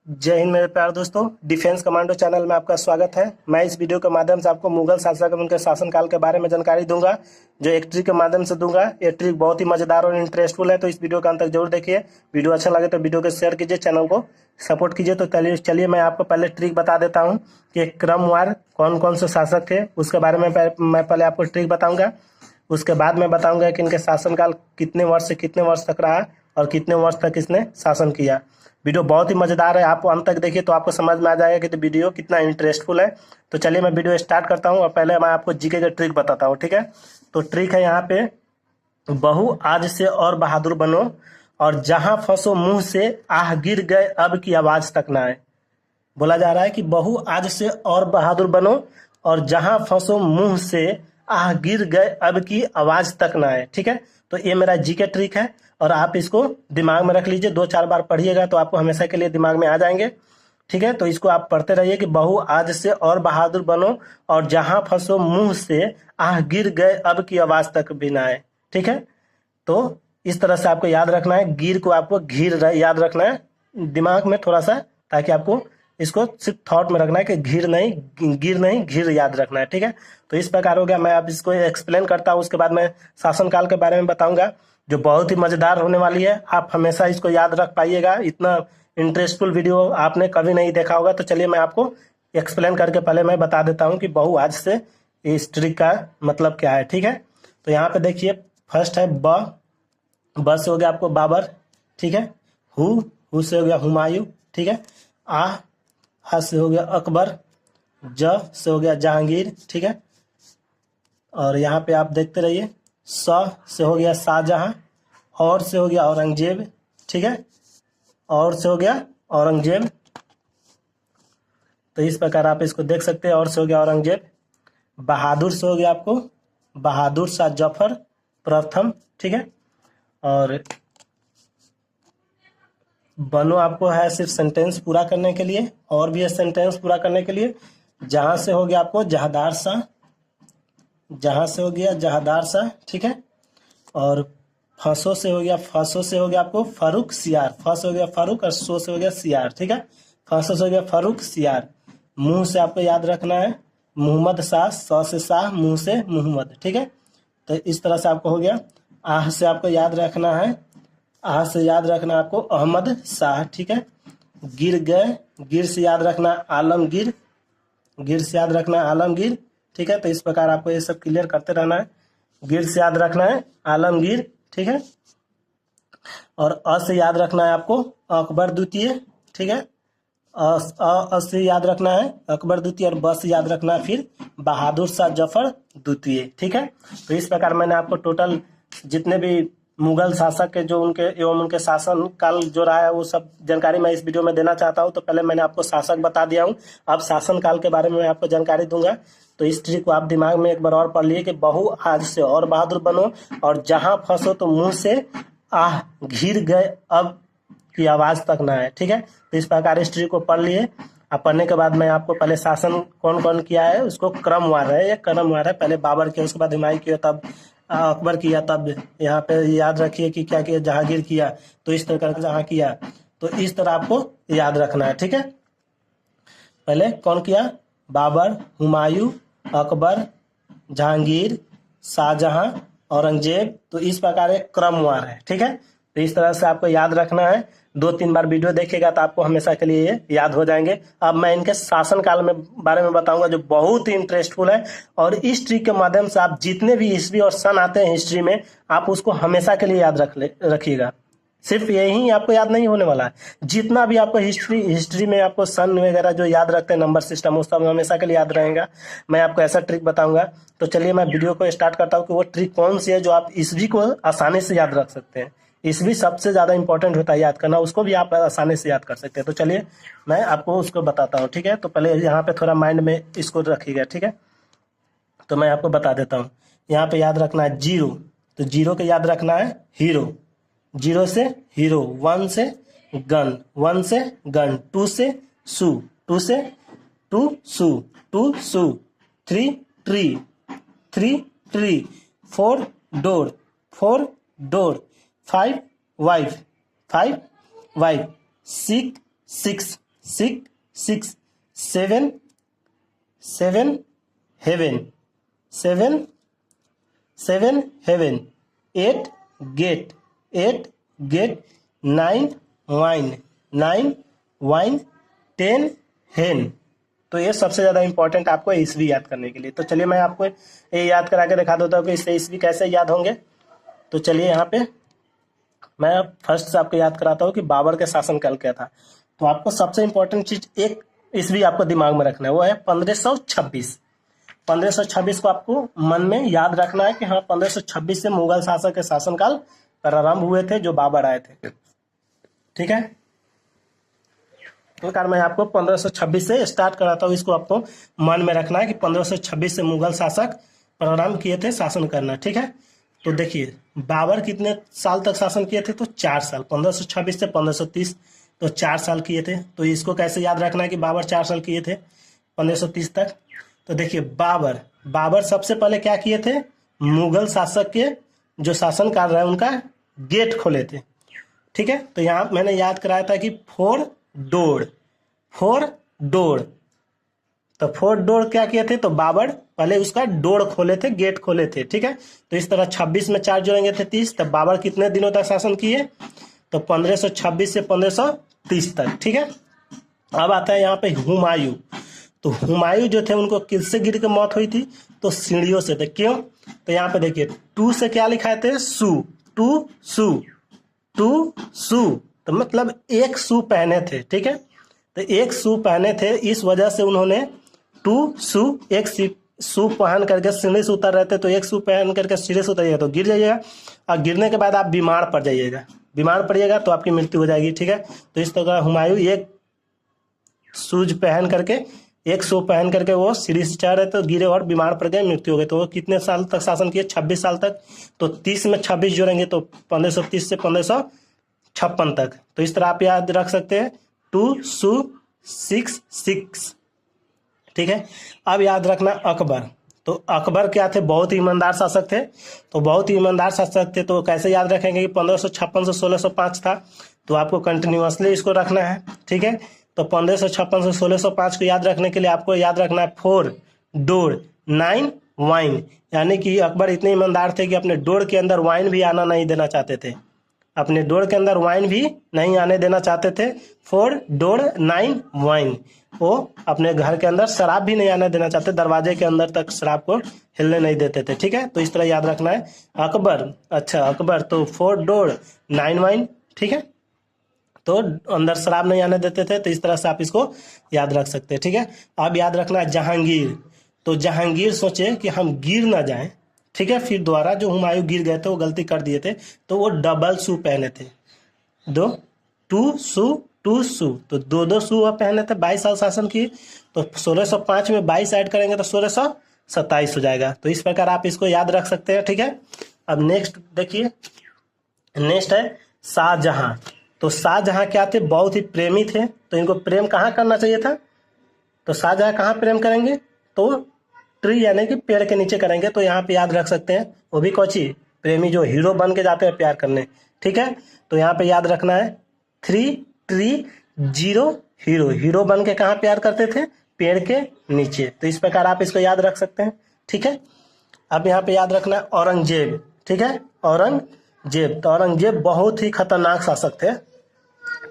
जय हिंद मेरे प्यारे दोस्तों। डिफेंस कमांडो चैनल में आपका स्वागत है। मैं इस वीडियो के माध्यम से आपको मुगल शासक उनके शासनकाल के बारे में जानकारी दूंगा, जो एक ट्रिक के माध्यम से दूंगा। ये ट्रिक बहुत ही मजेदार और इंटरेस्टफुल है, तो इस वीडियो का अंत तक जरूर देखिए। वीडियो अच्छा लगे तो वीडियो को शेयर कीजिए, चैनल को सपोर्ट कीजिए। तो चलिए मैं आपको पहले ट्रिक बता देता हूँ कि क्रमवार कौन कौन से शासक थे, उसके बारे में मैं पहले आपको ट्रिक बताऊंगा। उसके बाद मैं बताऊंगा कि इनके शासनकाल कितने वर्ष से कितने वर्ष तक रहा और कितने वर्ष तक इसने शासन किया। वीडियो बहुत ही मजेदार है, आप अंत तक देखिए तो आपको समझ में आ जाएगा कि तो वीडियो कितना इंटरेस्टफुल है। तो चलिए मैं वीडियो स्टार्ट करता हूँ और पहले मैं आपको जीके का ट्रिक बताता हूँ, ठीक है। तो ट्रिक है यहाँ पे, बहू आज से और बहादुर बनो, और जहां फंसो मुंह से आह गिर गए अब की आवाज तक ना आए। बोला जा रहा है कि बहू आज से और बहादुर बनो, और जहां फंसो मुंह से आह गिर गए अब की आवाज तक ना आए, ठीक है। तो ये मेरा जीके ट्रिक है और आप इसको दिमाग में रख लीजिए, 2-4 बार पढ़िएगा तो आपको हमेशा के लिए दिमाग में आ जाएंगे, ठीक है। तो इसको आप पढ़ते रहिए कि बहू आज से और बहादुर बनो, और जहां फंसो मुंह से आह गिर गए अब की आवाज तक भी ना आए, ठीक है। तो इस तरह से आपको याद रखना है, गिर को आपको घिर याद रखना है दिमाग में थोड़ा सा, ताकि आपको इसको सिर्फ थॉट में रखना है कि घिर नहीं गिर नहीं घिर याद रखना है, ठीक है। तो इस प्रकार हो गया। मैं अब इसको एक्सप्लेन करता हूँ, उसके बाद मैं शासनकाल के बारे में बताऊंगा, जो बहुत ही मजेदार होने वाली है। आप हमेशा इसको याद रख पाइएगा, इतना इंटरेस्टफुल वीडियो आपने कभी नहीं देखा होगा। तो चलिए मैं आपको एक्सप्लेन करके पहले मैं बता देता हूँ कि बहु आज से इस ट्रिक का मतलब क्या है, ठीक है। तो यहाँ पे देखिए, फर्स्ट है ब से हो गया आपको बाबर, ठीक है। हु से हो गया हुमायूं, ठीक है। हा से हो गया अकबर, ज से हो गया जहांगीर, ठीक है। और यहाँ पे आप देखते रहिए, स से हो गया शाहजहां, और से हो गया औरंगजेब, ठीक है। और से हो गया औरंगजेब। तो इस प्रकार आप इसको देख सकते हैं, और से हो गया औरंगजेब। बहादुर से हो गया आपको बहादुर शाह जफर प्रथम, ठीक है। और बनो आपको है सिर्फ सेंटेंस पूरा करने के लिए, और भी है सेंटेंस पूरा करने के लिए। जहां से हो गया आपको जहादार शाह, जहां से हो गया जहादार शाह, ठीक है। और फसो से हो गया आपको फारूक सियार, फस हो गया फारूक और सो से हो गया सियार, ठीक है। फसो से हो गया फारूक सियार। मुंह से आपको याद रखना है मोहम्मद शाह, स से शाह, मुंह से मोहम्मद, ठीक है। तो इस तरह से आपको हो गया। आह से आपको याद रखना है, आह से याद रखना आपको अहमद शाह, ठीक है। गिर गए, गिर से याद रखना आलमगीर, गिर से याद रखना आलमगीर, ठीक है। तो इस प्रकार आपको ये सब क्लियर करते रहना है। गिर से याद रखना है आलमगीर, ठीक है। और अ से याद रखना है आपको अकबर द्वितीय, ठीक है। अ से याद रखना है अकबर द्वितीय, और ब से याद रखना है फिर बहादुर शाह जफर द्वितीय, ठीक है। तो इस प्रकार मैंने आपको टोटल जितने भी मुगल शासक के जो उनके एवं उनके शासन काल जो रहा है वो सब जानकारी मैं इस वीडियो में देना चाहता हूं। तो पहले मैंने आपको शासक बता दिया हूं, अब शासन काल के बारे में मैं आपको जानकारी दूंगा। तो इस ट्रिक को आप दिमाग में एक बार और पढ़ लिए कि बहू आज से और बहादुर बनो, और जहां फंसो तो मुंह से आह घिर गए अब की आवाज तक ना आए, ठीक है। तो इस प्रकार इस ट्रिक को पढ़ लिए। अब पढ़ने के बाद मैं आपको पहले शासन कौन कौन किया है उसको क्रमवार है, ये क्रमवार है। पहले बाबर किया, उसके बाद हुमायूं किया, तब अकबर किया, तब यहाँ पे याद रखिए कि क्या किया, जहांगीर किया। तो इस तरह का जहां किया, तो इस तरह आपको याद रखना है, ठीक है। पहले कौन किया, बाबर, हुमायूं, अकबर, जहांगीर, शाहजहां, औरंगजेब। तो इस प्रकार एक क्रमवार है, ठीक है। तो इस तरह से आपको याद रखना है। 2-3 बार वीडियो देखिएगा तो आपको हमेशा के लिए ये याद हो जाएंगे। अब मैं इनके शासन काल में बारे में बताऊंगा, जो बहुत ही इंटरेस्टफुल है। और इस ट्रिक के माध्यम से आप जितने भी ईस्वी और सन आते हैं हिस्ट्री में, आप उसको हमेशा के लिए याद रखिएगा। सिर्फ यही आपको याद नहीं होने वाला है, जितना भी आपको हिस्ट्री में आपको सन वगैरह जो याद रखते हैं, नंबर सिस्टम, वो सब हमेशा के लिए याद रहेगा। मैं आपको ऐसा ट्रिक बताऊंगा। तो चलिए मैं वीडियो को स्टार्ट करता हूँ कि वो ट्रिक कौन सी है जो आप ईस्वी को आसानी से याद रख सकते हैं। ईस्वी सबसे ज्यादा इंपॉर्टेंट होता है याद करना, उसको भी आप आसानी से याद कर सकते हैं। तो चलिए मैं आपको उसको बताता हूँ, ठीक है। तो पहले यहाँ पे थोड़ा माइंड में इसको रखिएगा, ठीक है। तो मैं आपको बता देता हूँ। यहाँ पे याद रखना है जीरो, तो जीरो के याद रखना है हीरो, जीरो से हीरो। वन से गन, वन से गन। टू से सू, टू से two shoe, two shoe. Three tree, three tree. Four door, four door. Five wife, five wife. Six six, seven seven heaven, seven heaven, eight gate, nine wine, 10 hen. तो ये सबसे ज़्यादा important आपको ईस्वी याद करने के लिए। तो चलिए मैं आपको ये याद करा के दिखा देता हूँ कि इससे ईस्वी कैसे याद होंगे। तो चलिए यहाँ पे मैं फर्स्ट से आपको याद कराता हूँ कि बाबर के शासनकाल क्या था। तो आपको सबसे इंपॉर्टेंट चीज एक ईस्वी आपको दिमाग में रखना है, वो है 1526। 1526 को आपको मन में याद रखना है कि हाँ 1526 से मुगल शासक के शासनकाल प्रारंभ हुए थे जो बाबर आए थे। ठीक है, तो मैं आपको 1526 से स्टार्ट कराता हूँ, इसको आपको मन में रखना है कि 1526 से मुगल शासक प्रारंभ किए थे शासन करना। ठीक है, तो देखिए बाबर कितने साल तक शासन किए थे, तो 4 साल, 1526 से 1530, तो 4 साल किए थे। तो इसको कैसे याद रखना है कि बाबर 4 साल किए थे 1530 तक। तो देखिए बाबर सबसे पहले क्या किए थे, मुगल शासक के जो शासन कर रहे हैं उनका गेट खोले थे। ठीक है, तो यहाँ मैंने याद कराया था कि फोर डोर, तो फोर डोर क्या किए थे, तो बाबर पहले उसका डोर खोले थे, गेट खोले थे। ठीक है, तो इस तरह 26 में 4 जोड़ेंगे थे 30, तब बाबर कितने दिनों तक शासन किए, तो 1526 से 1530 तक। ठीक है, अब आता है यहाँ पे हुमायूं। तो हुमायूं जो थे उनको किससे गिर के मौत हुई थी, तो सीढ़ियों से थे। क्यों, तो यहाँ पे देखिए 2 से क्या लिखा थे, टू सू, तो मतलब एक शू पहने थे। ठीक है, तो एक शू पहने थे, इस वजह से उन्होंने टू शू, एक शू पहन करके सीढ़ी से उतर रहे थे, तो एक शू पहन करके सीढ़ी से उतरिएगा तो गिर जाइएगा, और गिरने के बाद आप बीमार पड़िएगा तो आपकी मृत्यु हो जाएगी। ठीक है, तो इस तरह हुमायूं एक शूज पहन करके, एक शू पहन करके वो सीढ़ी से चढ़ रहे थे, तो गिरे और बीमार पड़ गए, मृत्यु हो गई। तो वो कितने साल तक शासन किए, 26 साल तक। तो 30 में 26 जोड़ेंगे तो 1530 से 1556 तक। तो इस तरह आप याद रख सकते हैं 2 शू 6। ठीक है, अब याद रखना अकबर। तो अकबर क्या थे, बहुत ही ईमानदार शासक थे। तो बहुत ही ईमानदार शासक थे, तो कैसे याद रखेंगे कि 1556 से 1605 था, तो आपको कंटिन्यूअसली इसको रखना है। ठीक है, तो 1556 से 1605 को याद रखने के लिए आपको याद रखना है 4 डोर 9 वाइन, यानी कि अकबर इतने ईमानदार थे कि अपने डोर के अंदर वाइन भी आना नहीं देना चाहते थे, अपने डोर के अंदर वाइन भी नहीं आने देना चाहते थे। 4 डोर 9 वाइन, वो अपने घर के अंदर शराब भी नहीं आने देना चाहते, दरवाजे के अंदर तक शराब को हिलने नहीं देते थे। ठीक है, तो इस तरह याद रखना है अकबर। अच्छा अकबर तो 4 डोर 9 वाइन। ठीक है, तो अंदर शराब नहीं आने देते थे, तो इस तरह से आप इसको याद रख सकते हैं। ठीक है, अब याद रखना है जहांगीर। तो जहांगीर सोचे कि हम गिर ना जाएं, ठीक है, फिर दोबारा जो हुमायूं गिर गए थे, वो गलती कर दिए थे, तो वो डबल शू पहने थे, 2 शू, तो 2 शू वो पहने थे। 22 साल शासन किए, तो 1605 में 22 ऐड करेंगे तो 1627 हो जाएगा। तो इस प्रकार आप इसको याद रख सकते हैं। ठीक है, अब नेक्स्ट देखिए, नेक्स्ट है शाहजहां। तो शाहजहां क्या थे, बहुत ही प्रेमी थे, तो इनको प्रेम कहाँ करना चाहिए था, तो शाहजहां कहाँ प्रेम करेंगे, तो ट्री यानी कि पेड़ के नीचे करेंगे। तो यहाँ पे याद रख सकते हैं, वो भी कोची प्रेमी जो हीरो बन के जाते हैं प्यार करने। ठीक है, तो यहाँ पे याद रखना है 3 ट्री 0 हीरो, हीरो बन के कहाँ प्यार करते थे, पेड़ के नीचे। तो इस प्रकार आप इसको याद रख सकते हैं। ठीक है, अब यहाँ पे याद रखना है औरंगजेब। ठीक है, औरंगजेब, तो औरंगजेब बहुत ही खतरनाक शासक थे।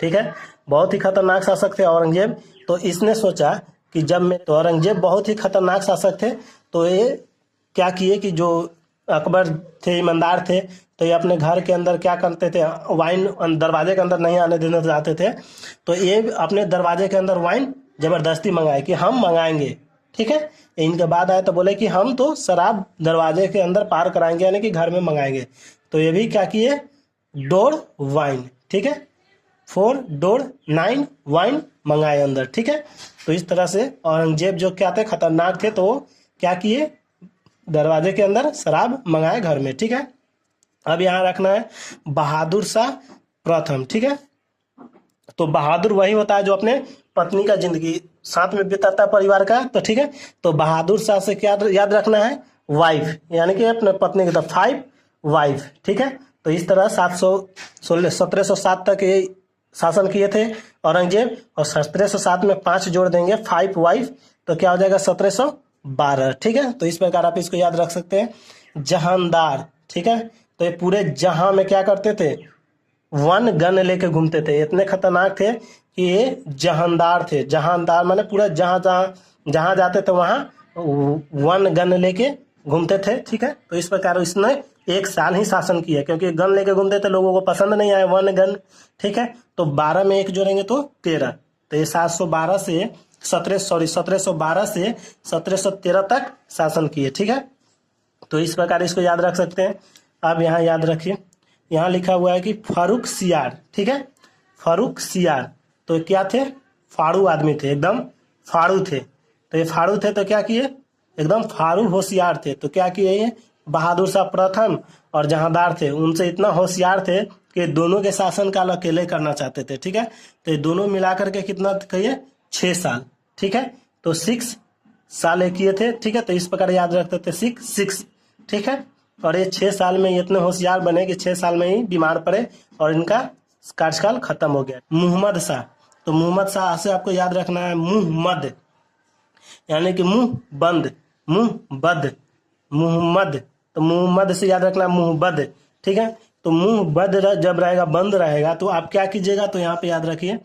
ठीक है, बहुत ही खतरनाक शासक थे औरंगजेब। तो इसने सोचा कि तो औरंगजेब बहुत ही खतरनाक शासक थे, तो ये क्या किए कि जो अकबर थे ईमानदार थे, तो ये अपने घर के अंदर क्या करते थे, वाइन दरवाजे के अंदर नहीं आने देना चाहते थे, तो ये अपने दरवाजे के अंदर वाइन जबरदस्ती मंगाए कि हम मंगाएंगे। ठीक है, इनके बाद आए तो बोले कि हम तो शराब दरवाजे के अंदर पार कराएंगे, यानी कि घर में मंगाएंगे। तो ये भी क्या किए, डोर वाइन। ठीक है, 4 डोर 9 वाइन मंगाए अंदर। ठीक है, तो इस तरह से औरंगजेब जो क्या थे, खतरनाक थे, तो क्या किए, दरवाजे के अंदर शराब मंगाए घर में। ठीक है, अब यहाँ रखना है बहादुर शाह प्रथम। ठीक है, तो बहादुर वही होता है जो अपने पत्नी का जिंदगी साथ में बिताता है परिवार का। तो ठीक है, तो बहादुर शाह से क्या याद रखना है, वाइफ, यानी कि अपने पत्नी की तरफ 5 वाइफ। ठीक है, तो इस तरह 1707 तक ये शासन किए थे औरंगजेब, और 1707 में 5 जोड़ देंगे 5 वाइफ, तो क्या हो जाएगा 1712। ठीक है, तो इस प्रकार आप इसको याद रख सकते हैं। जहांदार, ठीक है, तो ये पूरे जहां में क्या करते थे, वन गन लेके घूमते थे, इतने खतरनाक थे कि ये जहांदार थे। जहांदार माने पूरा जहां जहां जहां जाते थे वहां वन गन लेके घूमते थे। ठीक है, तो इस प्रकार इसने 1 साल ही शासन किया, क्योंकि गन लेके घूमते थे, लोगों को पसंद नहीं आया वन गन। ठीक है, तो 12 में 1 जोड़ेंगे तो 13, तो ये 1712 से 1712 से 1713 तक शासन किए। ठीक है, तो इस प्रकार इसको याद रख सकते हैं। अब यहाँ याद रखिए, यहाँ लिखा हुआ है कि फारूक सियार। ठीक है, फारूक सियार तो क्या थे, फाड़ू आदमी थे, एकदम फाड़ू थे। तो ये फाड़ू थे तो क्या किए, एकदम फाड़ू होशियार थे। तो क्या किए, ये बहादुर शाह प्रथम और जहांदार थे, उनसे इतना होशियार थे कि दोनों के शासन काल अकेले करना चाहते थे। ठीक है, तो ये दोनों मिलाकर के कितना कहिए, 6 साल। ठीक है, तो 6 साल ये किए थे। ठीक है, तो इस प्रकार याद रखते थे 6। ठीक है, और ये 6 साल में इतने होशियार बने कि 6 साल में ही बीमार पड़े और इनका कार्यकाल खत्म हो गया। मुहम्मद शाह, तो मुहम्मद शाह से आपको याद रखना है मुहम्मद, यानी कि मुंह बंद, मुंह बद, मुहम्मद, तो मुहम्मद से याद रखना मुहबद। ठीक है, तो मुंह बद जब रहेगा, बंद रहेगा, तो आप क्या कीजिएगा, तो यहाँ पे याद रखिए,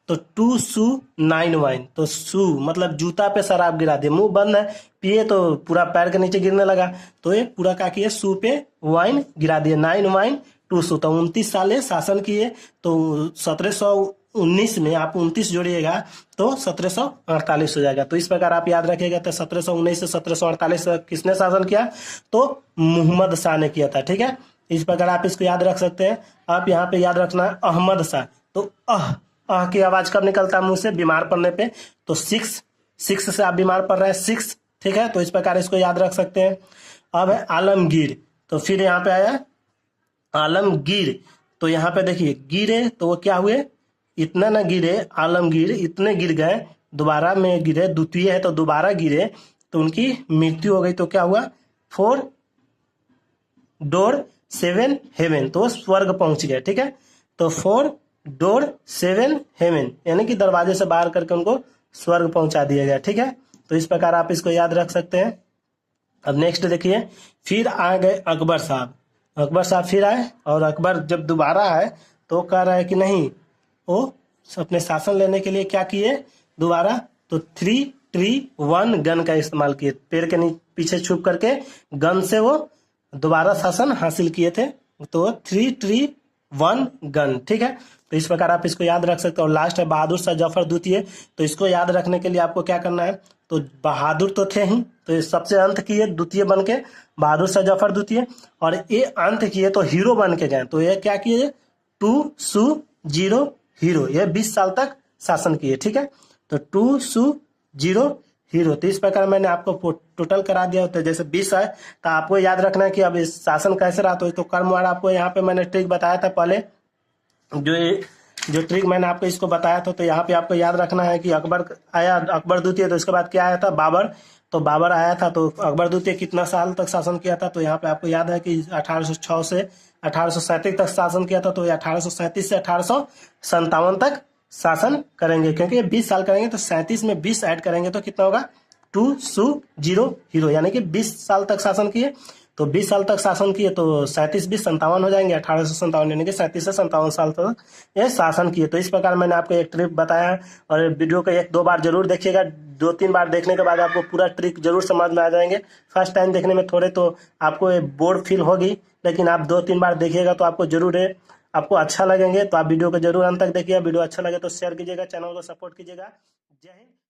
तो 2 सू 9 वाइन, तो सू मतलब जूता पे शराब गिरा दिए, मुंह बंद है, पिए तो पूरा पैर के नीचे गिरने लगा, तो ये पूरा क्या किए, सू पे वाइन गिरा दिए, 9 वाइन 2 सू, तो 29 साल शासन किए। तो 1719 में आप 29 जोड़िएगा तो 1748 हो जाएगा। तो इस प्रकार आप याद रखिएगा, तो 1719 से 1748 किसने शासन किया, तो मुहम्मद शाह ने किया था। ठीक है, इस प्रकार आप इसको याद रख सकते हैं। आप यहाँ पे याद रखना है अहमद शाह, तो आह की आवाज कब निकलता है मुंह से, बीमार पड़ने पे, तो 6 से आप बीमार पड़ रहे हैं 6। ठीक है, तो इस प्रकार इसको याद रख सकते हैं। अब है आलमगीर, तो फिर यहाँ पे आया आलमगीर, तो यहाँ पे देखिए गिरे, तो वो क्या हुए, इतना ना गिरे, आलमगीर इतने गिर गए, दोबारा में गिरे, द्वितीय है तो दोबारा गिरे, तो उनकी मृत्यु हो गई। तो क्या हुआ, 4 डोर 7 हेवन, तो स्वर्ग पहुंच गए। ठीक है, तो 4 डोर 7 हेवन, यानी कि दरवाजे से बाहर करके उनको स्वर्ग पहुंचा दिया गया। ठीक है, तो इस प्रकार आप इसको याद रख सकते हैं। अब नेक्स्ट देखिए, फिर आ गए अकबर साहब। अकबर साहब फिर आए, और अकबर जब दोबारा आए तो कह रहा है कि नहीं, वो अपने शासन लेने के लिए क्या किए दोबारा, तो 3-3-1 गन का इस्तेमाल किए, पेड़ के पीछे छुप करके गन से वो दोबारा शासन हासिल किए थे, तो 3-3-1 गन। ठीक है, तो इस प्रकार आप इसको याद रख सकते हो। और लास्ट है बहादुर शाह जफर द्वितीय, तो इसको याद रखने के लिए आपको क्या करना है, तो बहादुर तो थे ही, तो ये सबसे अंत किए द्वितीय बन के बहादुर शाह जफर द्वितीय, और ये अंत किए तो हीरो बन के गए, तो ये क्या किए 2 सू 0 हीरो, ये 20 साल तक शासन किए। ठीक है, तो 2 सू 0 हीरो, तो इस प्रकार मैंने आपको टोटल करा दिया होता है। जैसे 20 है तो आपको याद रखना है कि अब इस शासन कैसे रहा, तो कर्मवार आपको यहाँ पे मैंने ट्रिक बताया था पहले, जो ट्रिक मैंने आपको इसको बताया था, तो यहाँ पे आपको याद रखना है कि अकबर आया, अकबर द्वितीय, तो इसके बाद क्या आया था, बाबर, तो बाबर आया था, तो अकबर द्वितीय कितना साल तक शासन किया था, तो यहाँ पे आपको याद है कि 1806 से 1837 तक शासन किया था, तो ये 1837 से 1857 तक शासन करेंगे, क्योंकि ये 20 साल करेंगे तो 37 में 20 ऐड करेंगे तो कितना होगा, 2 सू 0 हीरो, यानी कि 20 साल तक शासन किए। तो 20 साल तक शासन किए तो 37-20 57 हो जाएंगे, 1857, यानी कि 37 से 57 साल तक ये शासन किए। तो इस प्रकार मैंने आपको एक ट्रिक बताया है, और वीडियो को 1-2 बार जरूर देखिएगा, 2-3 बार देखने के बाद आपको पूरा ट्रिक जरूर समझ में आ जाएंगे। फर्स्ट टाइम देखने में थोड़े तो आपको बोर फील होगी, लेकिन आप 2-3 बार देखिएगा तो आपको जरूर है, आपको अच्छा लगेंगे। तो आप वीडियो को जरूर अंत तक देखिए, वीडियो अच्छा लगे तो शेयर कीजिएगा, चैनल को सपोर्ट कीजिएगा। जय हिंद।